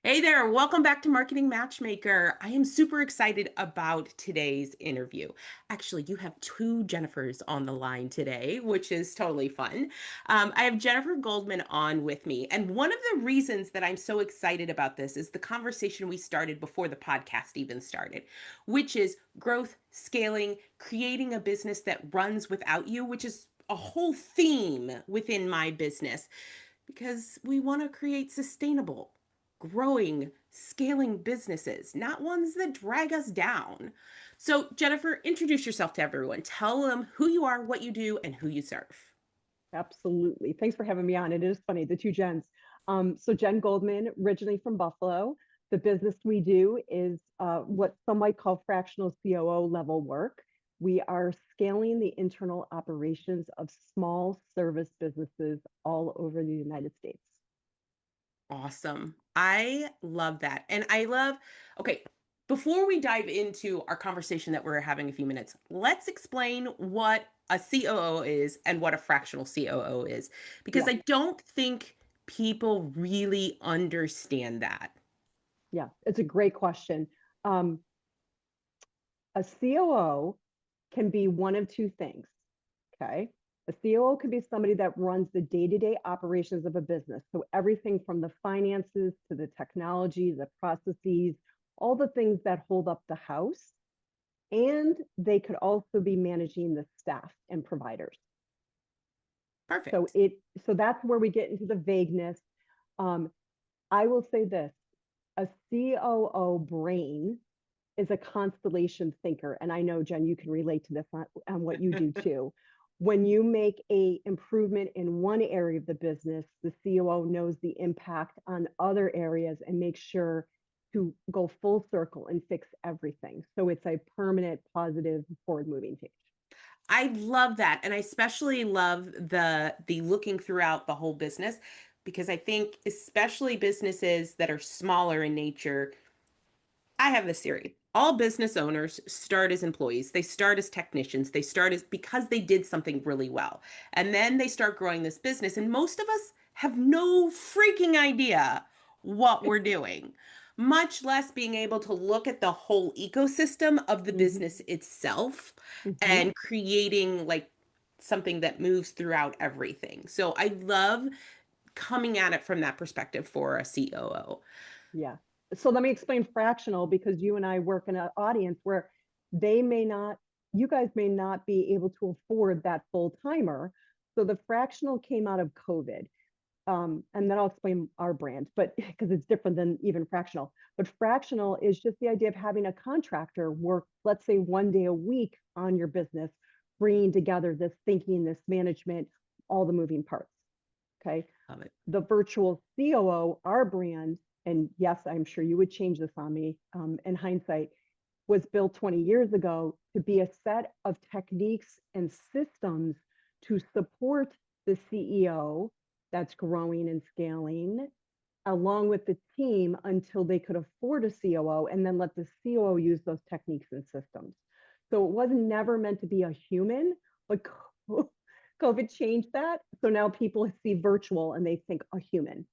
Hey there, welcome back to Marketing Matchmaker. I am super excited about today's interview. Actually, you have two Jennifers on the line today, which is totally fun. I have Jennifer Goldman on with me. And one of the reasons that I'm so excited about this is the conversation we started before the podcast even started, which is growth, scaling, creating a business that runs without you, which is a whole theme within my business because we want to create sustainable, growing, scaling businesses, not ones that drag us down. So, Jennifer, introduce yourself to everyone. Tell them who you are, what you do, and who you serve. Absolutely. Thanks for having me on. It is funny, the two Jens. So Jen Goldman, originally from Buffalo. The business we do is what some might call fractional COO level work. We are scaling the internal operations of small service businesses all over the United States. Awesome. I love that. And I love, okay, before we dive into our conversation that we're having a few minutes, let's explain what a COO is and what a fractional COO is, because Yeah, I don't think people really understand that. yeah, it's a great question. Um, a COO can be one of two things. Okay. A COO could be somebody that runs the day-to-day operations of a business. So everything from the finances to the technology, the processes, all the things that hold up the house. And they could also be managing the staff and providers. So Perfect. it so that's where we get into the vagueness. Um, I will say this: a COO brain is a constellation thinker, and I know Jen, you can relate to this on what you do too. When you make a improvement in one area of the business, the COO knows the impact on other areas and makes sure to go full circle and fix everything. So it's a permanent, positive, forward-moving change. I love that. And I especially love the looking throughout the whole business because I think especially businesses that are smaller in nature, I have this theory. All business owners start as employees. They start as technicians. They start as because they did something really well. And then they start growing this business. And most of us have no freaking idea what we're doing, much less being able to look at the whole ecosystem of the Mm-hmm. business itself Mm-hmm. and creating like something that moves throughout everything. So I love coming at it from that perspective for a COO. Yeah. So let me explain fractional because you and I work in an audience where they may not, you guys may not be able to afford that full timer. So the fractional came out of COVID. And then I'll explain our brand, but because it's different than even fractional. But fractional is just the idea of having a contractor work, let's say 1 day a week on your business, bringing together this thinking, this management, all the moving parts. Okay. Love it. The virtual COO, our brand, and yes, I'm sure you would change this on me in hindsight, was built 20 years ago to be a set of techniques and systems to support the CEO that's growing and scaling along with the team until they could afford a COO and then let the COO use those techniques and systems. So it wasn't never meant to be a human, but COVID changed that. So now people see virtual and they think a human.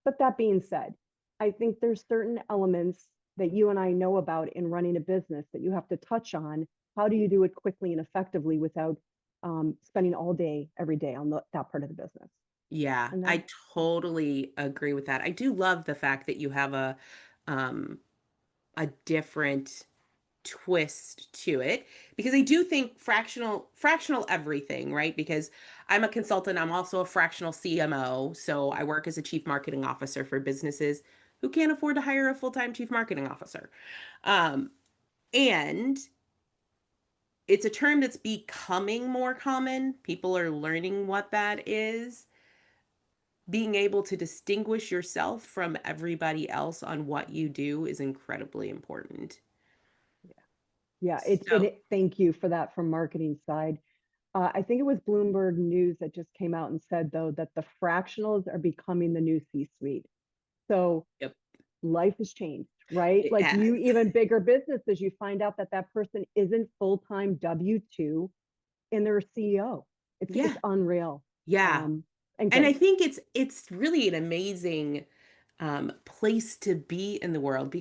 But that being said, I think there's certain elements that you and I know about in running a business that you have to touch on. How do you do it quickly and effectively without spending all day, every day on that part of the business? Yeah, And I then, totally agree with that. I do love the fact that you have um a different twist to it because I do think fractional everything, right? Because I'm a consultant, I'm also a fractional CMO, so I work as a chief marketing officer for businesses who can't afford to hire a full-time chief marketing officer. Um and it's a term that's becoming more common. People are learning what that is. Being able to distinguish yourself from everybody else on what you do is incredibly important. yeah, So, thank you for that from marketing side. I think it was Bloomberg News that just came out and said, though, that the fractionals are becoming the new C suite. So yep, life has changed, right? it Like you, has. even bigger businesses, you find out that that person isn't full time W-2 and they're a CEO. It's Yeah, unreal, yeah. um, and And I good. think it's really an amazing. place to be in the world.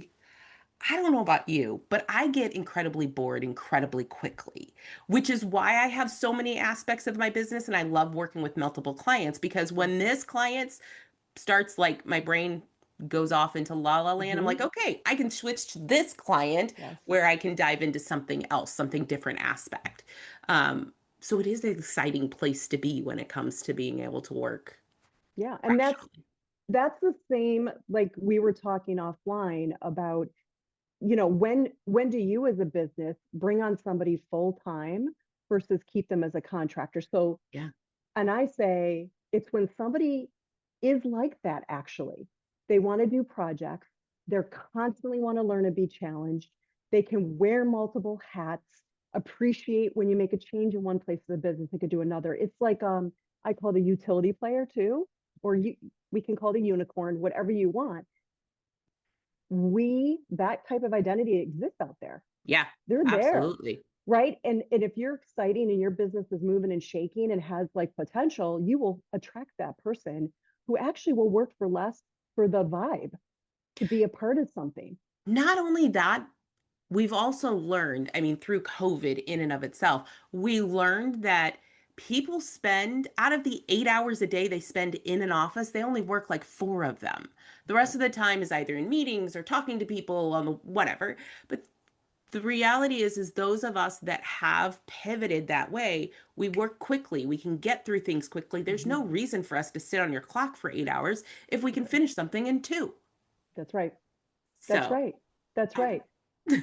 I don't know about you, but I get incredibly bored incredibly quickly, which is why I have so many aspects of my business and I love working with multiple clients because Yeah. when this client starts like my brain goes off into la la land, I'm Hmm. like, okay, I can switch to this client Yes. where I can dive into something else, something different aspect. So it is an exciting place to be when it comes to being able to work Yeah. And fractionally. that's the same, like we were talking offline about, when do you as a business bring on somebody full time versus keep them as a contractor? So, Yeah. and I say it's when somebody is like that, actually. They want to do projects, they're constantly want to learn and be challenged. They can wear multiple hats, appreciate when you make a change in one place of the business, they could do another. It's like I call it a utility player too, or we can call it a unicorn, whatever you want. That type of identity exists out there. Yeah. They're there, Absolutely. right? And if you're exciting and your business is moving and shaking and has like potential, you will attract that person who actually will work for less for the vibe to be a part of something. Not only that, we've also learned, I mean, through COVID in and of itself, we learned that people spend out of the 8 hours a day they spend in an office, they only work like four of them. The rest Yep. of the time is either in meetings or talking to people on the whatever. But the reality is those of us that have pivoted that way, we work quickly. We can get through things quickly. There's Mhm. no reason for us to sit on your clock for 8 hours if we can Right. finish something in two. That's right. That's So, right. That's I, right.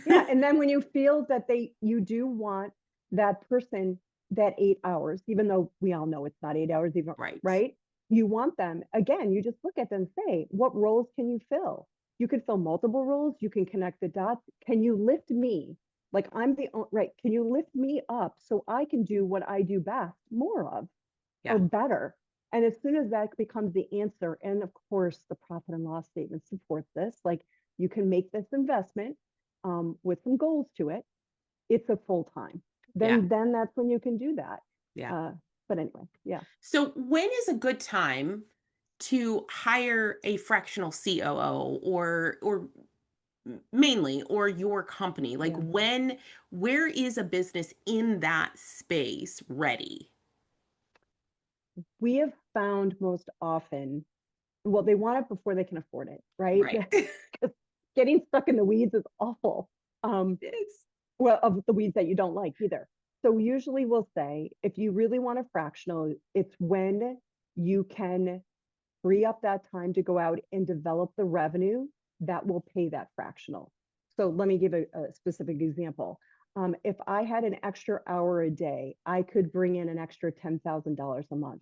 Yeah, and then when you feel that you do want that person that 8 hours, even though we all know it's not 8 hours, even right. right? You want them again. You just look at them and say, what roles can you fill? You could fill multiple roles. You can connect the dots. Can you lift me? Like I'm right. Can you lift me up so I can do what I do best, more of or Yeah. better? And as soon as that becomes the answer, and of course the profit and loss statement supports this, like you can make this investment with some goals to it. It's a full time. Yeah. Then that's when you can do that. Yeah. Uh, but anyway, yeah, So, when is a good time to hire a fractional COO or mainly or your company? Like yeah. where is a business in that space ready? We have found most often, well, they want it before they can afford it, right? Right. Because getting stuck in the weeds is awful. Um, It's well, of the weeds that you don't like either. So usually we'll say if you really want a fractional, it's when you can free up that time to go out and develop the revenue that will pay that fractional. So let me give a specific example. If I had an extra hour a day, I could bring in an extra $10,000 a month.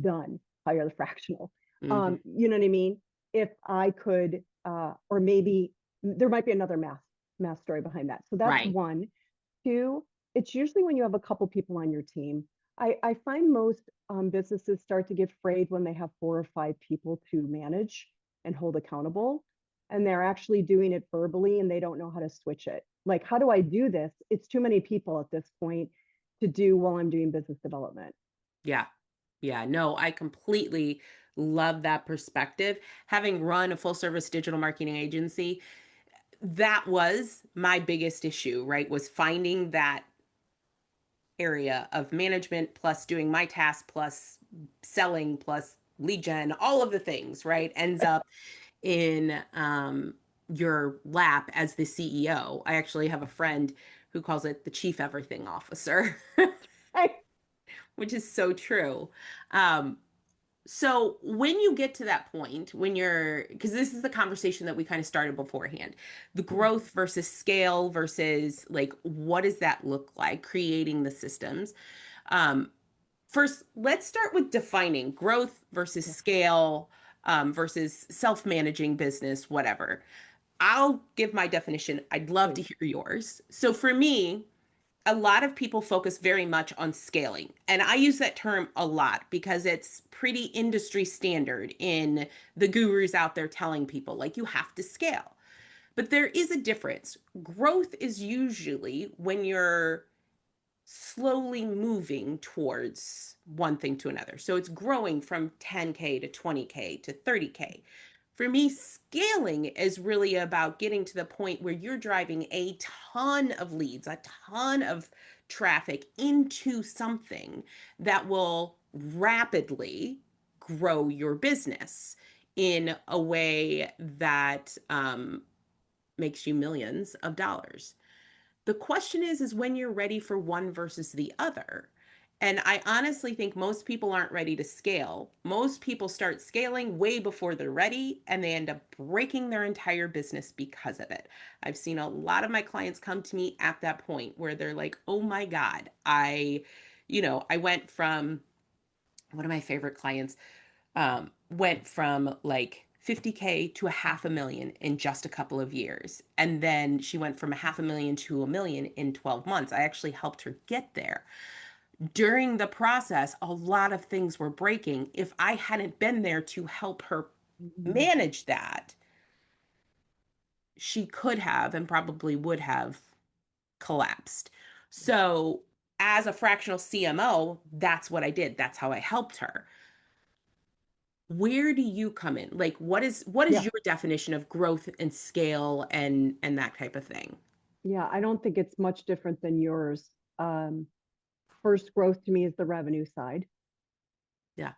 Done. Hire the fractional. mhm. You know what I mean? If I could, or maybe there might be another math story behind that. So that's Right. one. Two, it's usually when you have a couple people on your team. I find most businesses start to get frayed when they have 4 or 5 people to manage and hold accountable. And they're actually doing it verbally and they don't know how to switch it. Like, how do I do this? It's too many people at this point to do while I'm doing business development. Yeah. Yeah, no, I completely love that perspective. Having run a full service digital marketing agency, that was my biggest issue, right? Was finding that area of management plus doing my task plus selling plus lead gen, all of the things, right? Ends up in your lap as the CEO. I actually have a friend who calls it the chief everything officer, which is so true. Um, so when you get to that point, when you're, because this is the conversation that we kind of started beforehand, the growth versus scale versus like, what does that look like? Creating the systems. Um, First, let's start with defining growth versus Yeah, scale versus self-managing business, whatever. I'll give my definition. I'd love to please. hear yours. So for me, a lot of people focus very much on scaling. And I use that term a lot because it's pretty industry standard in the gurus out there telling people, like, you have to scale. But there is a difference. Growth is usually when you're slowly moving towards one thing to another. So it's growing from 10K to 20K to 30K. For me, scaling is really about getting to the point where you're driving a ton of leads, a ton of traffic into something that will rapidly grow your business in a way that makes you millions of dollars. The question is when you're ready for one versus the other. And I honestly think most people aren't ready to scale. Most people start scaling way before they're ready and they end up breaking their entire business because of it. I've seen a lot of my clients come to me at that point where they're like, "Oh my God, I went from one of my favorite clients went from like 50K to a half a million in just a couple of years. And then she went from a half a million to a million in 12 months. I actually helped her get there. During the process, a lot of things were breaking. If I hadn't been there to help her Mhm. manage that, she could have and probably would have collapsed. So, as a fractional CMO, that's what I did. That's how I helped her. Where do you come in? Like what is Yeah. your definition of growth and scale and that type of thing? Yeah. I don't think it's much different than yours. First, growth to me is the revenue side, Yeah.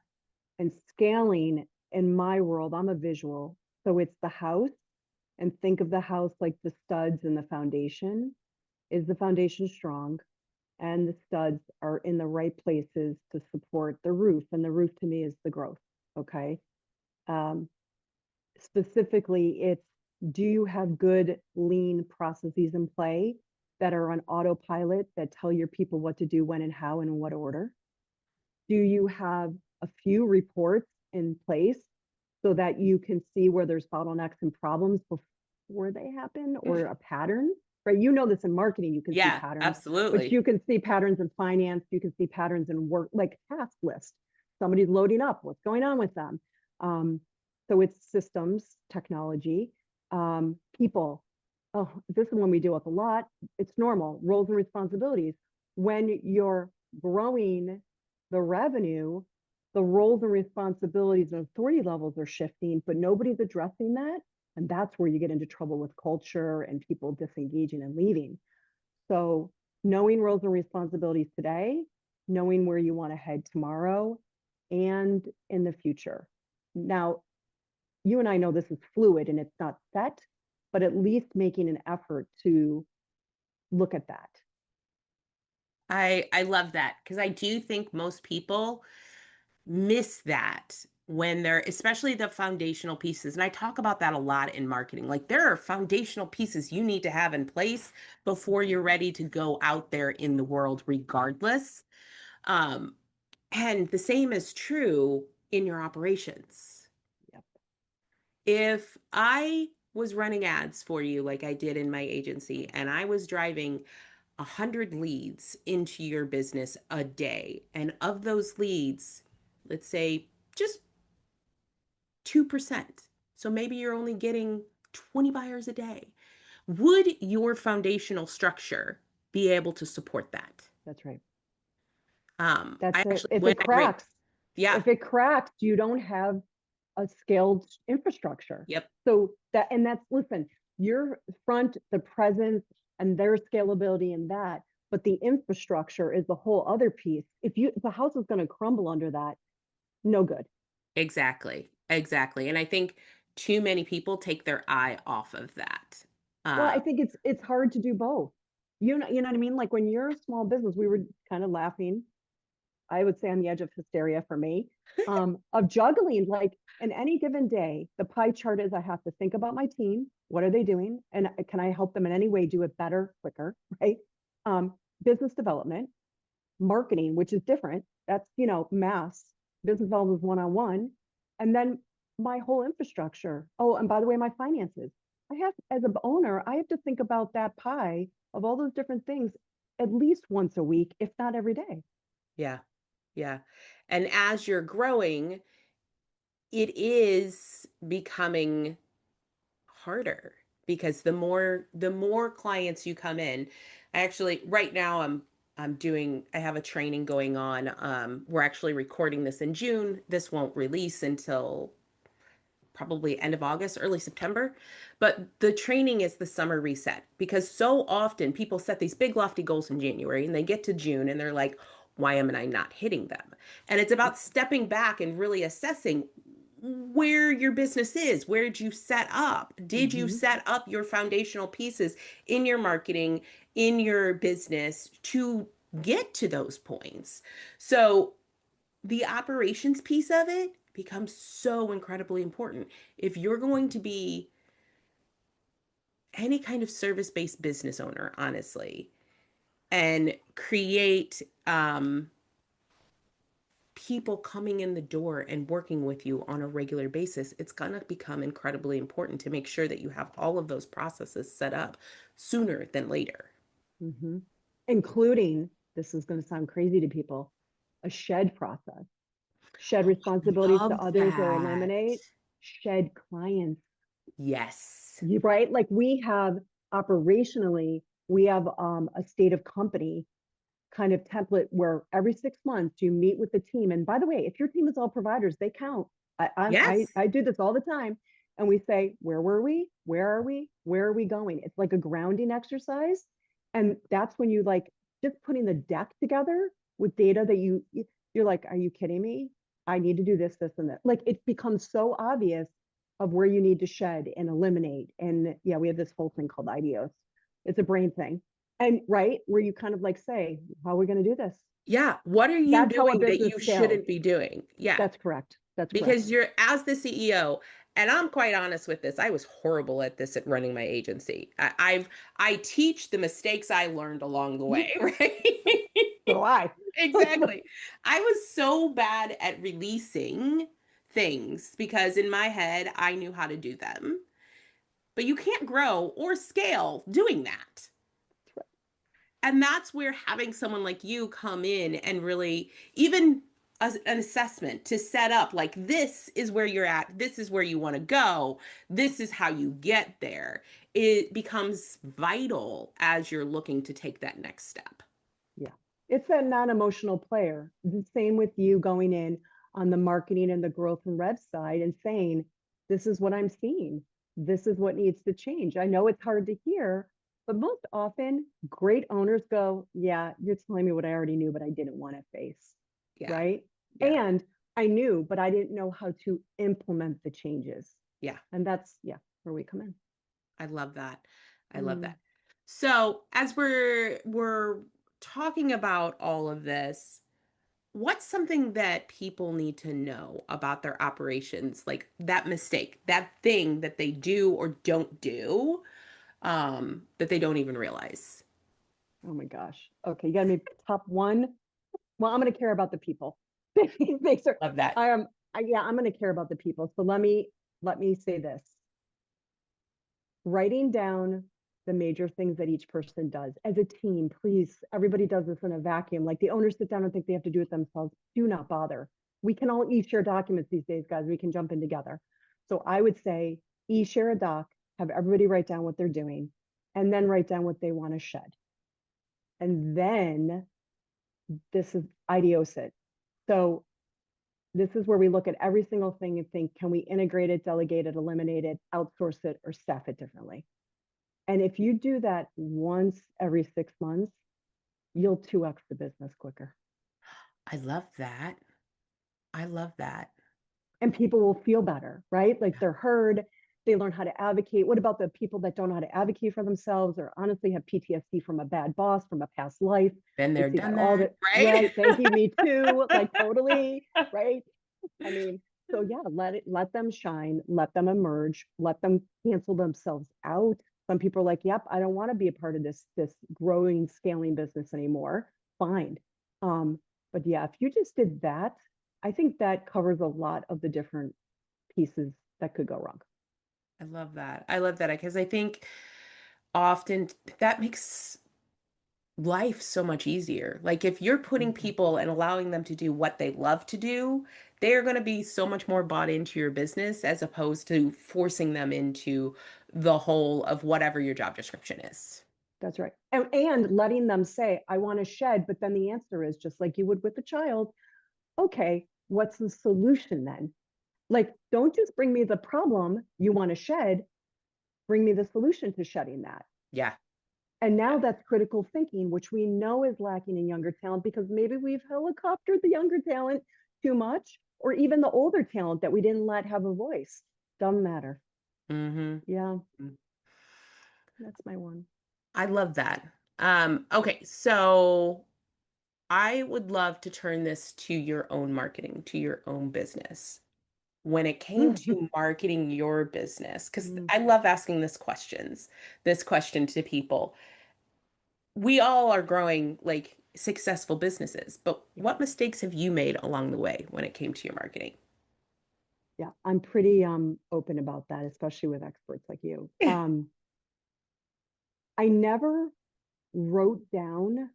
and scaling in my world, I'm a visual. So it's the house, and think of the house like the studs and the foundation. Is the foundation strong? And the studs are in the right places to support the roof. And the roof to me is the growth. Okay. Um, Specifically, it's, do you have good lean processes in play that are on autopilot that tell your people what to do, when and how, and in what order? Do you have a few reports in place so that you can see where there's bottlenecks and problems before they happen, or a pattern? Right? You know this in marketing, you can see Yeah, patterns, but absolutely. you can see patterns in finance, you can see patterns in work, like task list. Somebody's loading up, what's going on with them? Um, so it's systems, technology, people. Oh, this is one we deal with a lot. It's normal, roles and responsibilities. When you're growing the revenue, the roles and responsibilities and authority levels are shifting, but nobody's addressing that. And that's where you get into trouble with culture and people disengaging and leaving. So knowing roles and responsibilities today, knowing where you want to head tomorrow and in the future. Now, you and I know this is fluid and it's not set, but at least making an effort to look at that. I love that because I do think most people miss that when they're especially the foundational pieces. And I talk about that a lot in marketing. Like there are foundational pieces you need to have in place before you're ready to go out there in the world regardless. Um, and the same is true in your operations. Yep. If I was running ads for you like I did in my agency and I was driving 100 leads into your business a day, and of those leads, let's say just 2%, so maybe you're only getting 20 buyers a day, would your foundational structure be able to support that? That's right. I That's it. actually, when I ran, yeah, If it cracks, you don't have a scaled infrastructure. yep, So that, and that's, listen, your front, the presence, and their scalability in that, but the infrastructure is the whole other piece. If the house is going to crumble under that, no good. exactly, exactly. And I think too many people take their eye off of that. Well, I Um, think it's hard to do both. You know what I mean? Like when you're a small business, we were kind of laughing, I would say, on the edge of hysteria for me, of juggling. Like in any given day, the pie chart is, I have to think about my team. What are they doing? And can I help them in any way do it better, quicker, right? Business development, marketing, which is different. That's, mass. Business development is one-on-one. And then my whole infrastructure. Oh, and by the way, my finances. I have, as an owner, I have to think about that pie of all those different things at least once a week, if not every day. yeah, yeah. And as you're growing, it is becoming harder because the more clients you come in. I actually right now I have a training going on. We're actually recording this in June. This won't release until probably end of August, early September. But the training is the summer reset because so often people set these big lofty goals in January and they get to June and they're like, why am I not hitting them? And it's about stepping back and really assessing where your business is. Where did you set up? Did you Mm-hmm. set up your foundational pieces in your marketing, in your business to get to those points? So the operations piece of it becomes so incredibly important. If you're going to be any kind of service-based business owner, honestly, and create people coming in the door and working with you on a regular basis, it's going to become incredibly important to make sure that you have all of those processes set up sooner than later. Mm-hmm. Including, this is going to sound crazy to people, a shed process. Shed responsibilities to Love others or that. eliminate, shed clients. Yes. You right? Like we have operationally, we have a state of company kind of template where every 6 months you meet with the team. And by the way, if your team is all providers, they count. Yes. I do this all the time. And we say, where were we? Where are we? Where are we going? It's like a grounding exercise. And that's when you like just putting the deck together with data that you're like, are you kidding me? I need to do this, this, and that. Like it becomes so obvious of where you need to shed and eliminate. And yeah, we have this whole thing called IDEOs. It's a brain thing. And right where you kind of like say, how are we going to do this? Yeah. What are you That's how a doing that business you scales. shouldn't be doing? Yeah. That's correct. That's correct. Because you're as the CEO, and I'm quite honest with this, I was horrible at this at running my agency. I teach the mistakes I learned along the way, So right? do I. Exactly. I was so bad at releasing things because in my head I knew how to do them. But you can't grow or scale doing that. And that's where having someone like you come in and really even an assessment to set up like this is where you're at, this is where you want to go, this is how you get there, it becomes vital as you're looking to take that next step. Yeah. It's a non-emotional player. The same with you going in on the marketing and the growth and rev side and saying, this is what I'm seeing. This is what needs to change. I know it's hard to hear, but most often great owners go, yeah, you're telling me what I already knew, but I didn't want to face. Yeah. Right. Yeah. And I knew, but I didn't know how to implement the changes. Yeah. And that's, yeah, where we come in. I love that. I love Mm, that. So, as we're talking about all of this, what's something that people need to know about their operations, like that mistake, that thing that they do or don't do, that they don't even realize? oh my gosh. Okay. You got to be top one. Well, I'm going to care about the people. Thanks, sir. Love that. I am. Yeah, I'm going to care about the people. So let me say this: writing down the major things that each person does as a team. Please, everybody does this in a vacuum. Like the owners sit down and think they have to do it themselves. Do not bother. We can all e-share documents these days, guys. We can jump in together. So I would say e-share a doc. Have everybody write down what they're doing, and then write down what they want to shed, and then this is ideos it. So this is where we look at every single thing and think, can we integrate it, delegate it, eliminate it, outsource it, or staff it differently? And if you do that once every 6 months, you'll 2x the business quicker. I love that. I love that. And people will feel better, right? Like they're heard, they learn how to advocate. What about the people that don't know how to advocate for themselves or honestly have PTSD from a bad boss, from a past life? Been We there, see that done all that, the right? right. Thank you, me too. Like totally, right? I mean, so yeah, let them shine, let them emerge, let them cancel themselves out. Some people are like, yep, I don't want to be a part of this growing, scaling business anymore. Fine. Um, but yeah, if you just did that, I think that covers a lot of the different pieces that could go wrong. I love that. I love that because I think often that makes life so much easier. Like if you're putting Mhm. people and allowing them to do what they love to do, they are going to be so much more bought into your business as opposed to forcing them into the whole of whatever your job description is. That's right. And letting them say, I want to shed, but then the answer is just like you would with a child, okay, what's the solution then? Like, don't just bring me the problem you want to shed, bring me the solution to shedding that. Yeah. And now that's critical thinking, which we know is lacking in younger talent because maybe we've helicoptered the younger talent too much, or even the older talent that we didn't let have a voice. Doesn't matter. Mm-hmm. Yeah, that's my one. I love that. Okay, so I would love to turn this to your own marketing, to your own business. When it came to marketing your business, because I love asking this question to people. We all are growing like successful businesses, but Yeah, what mistakes have you made along the way when it came to your marketing? yeah, I'm pretty open about that, especially with experts like you. I never wrote down.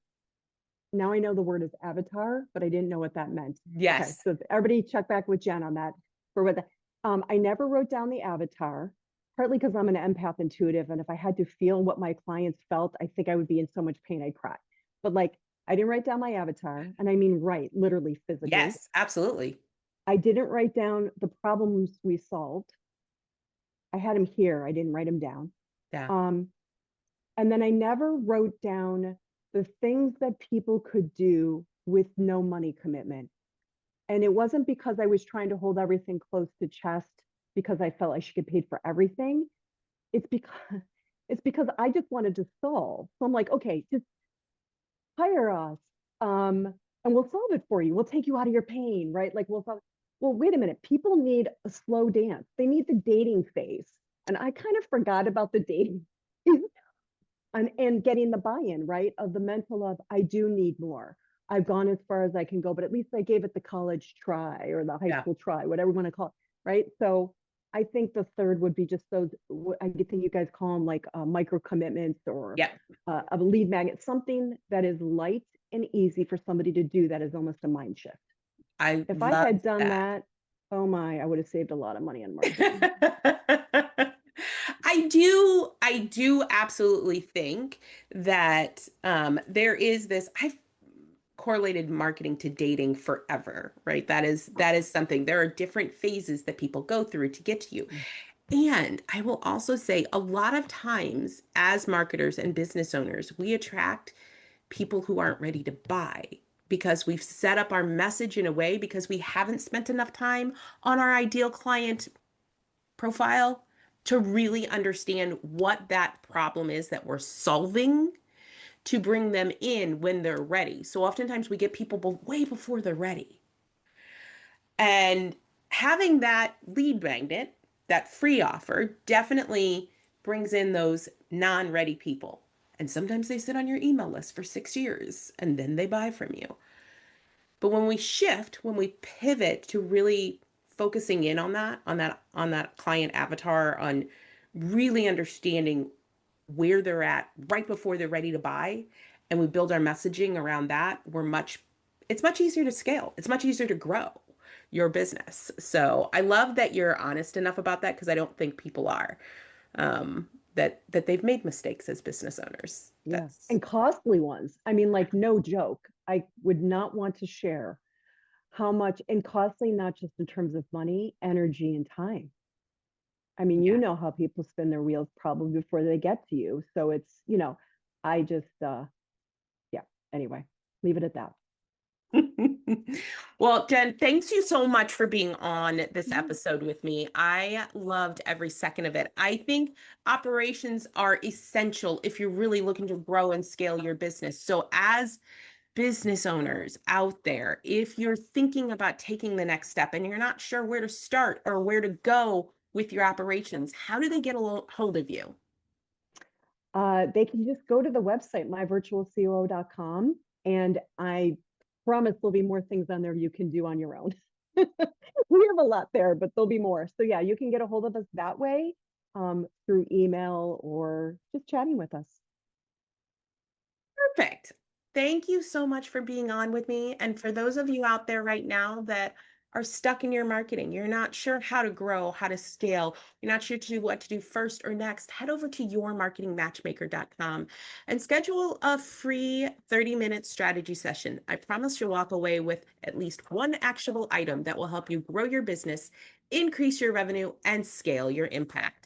Now I know the word is avatar, but I didn't know what that meant. Okay, Yes. so everybody check back with Jen on that for what the, I never wrote down the avatar, partly because I'm an empath intuitive, and if I had to feel what my clients felt, I think I would be in so much pain I'd cry. But like, I didn't write down my avatar, and I mean write, literally physically. Yes, absolutely. I didn't write down the problems we solved. I had them here. I didn't write them down. Yeah. Um, and then I never wrote down the things that people could do with no money commitment. And it wasn't because I was trying to hold everything close to chest because I felt I should get paid for everything. It's because it's because I just wanted to solve. So I'm like, okay, just hire us. And we'll solve it for you. We'll take you out of your pain, right? Like we'll solve. Well, wait a minute. People need a slow dance. They need the dating phase. And I kind of forgot about the dating and getting the buy-in, right? Of the mental of I do need more. I've gone as far as I can go, but at least I gave it the college try or the high Yeah. school try, whatever you want to call it, right? So I think the third would be just those. I think you guys call them like micro commitments or Yeah. a lead magnet, something that is light and easy for somebody to do. That is almost a mind shift. I If I love had done that. that, oh my, I would have saved a lot of money on marketing. I do absolutely think that there is this. I've correlated marketing to dating forever, right? That is something. There are different phases that people go through to get to you. And I will also say a lot of times as marketers and business owners, we attract people who aren't ready to buy because we've set up our message in a way because we haven't spent enough time on our ideal client profile to really understand what that problem is that we're solving to bring them in when they're ready. So oftentimes we get people way before they're ready. And having that lead magnet, that free offer, definitely brings in those non ready people. And sometimes they sit on your email list for 6 years and then they buy from you. But when we shift, when we pivot to really focusing in on that client avatar, on really understanding where they're at right before they're ready to buy, and we build our messaging around that, it's much easier to scale. It's much easier to grow your business. So I love that you're honest enough about that because I don't think people are. That they've made mistakes as business owners. Yeah. That's And costly ones. I mean, like, no joke. I would not want to share how much, and costly, not just in terms of money, energy, and time. I mean, you yeah. know how people spin their wheels probably before they get to you. So it's, I just, yeah. Anyway, leave it at that. Well, Jen, thanks you so much for being on this Yeah. episode with me. I loved every second of it. I think operations are essential if you're really looking to grow and scale your business. So, as business owners out there, if you're thinking about taking the next step and you're not sure where to start or where to go with your operations, how do they get a hold of you? They can just go to the website, myvirtualcoo.com, and I promise there'll be more things on there you can do on your own. We have a lot there, but there'll be more. So yeah, you can get a hold of us that way, through email or just chatting with us. Perfect. Thank you so much for being on with me. And for those of you out there right now that are stuck in your marketing, you're not sure how to grow, how to scale, you're not sure to do what to do first or next, head over to yourmarketingmatchmaker.com and schedule a free 30-minute strategy session. I promise you'll walk away with at least one actionable item that will help you grow your business, increase your revenue, and scale your impact.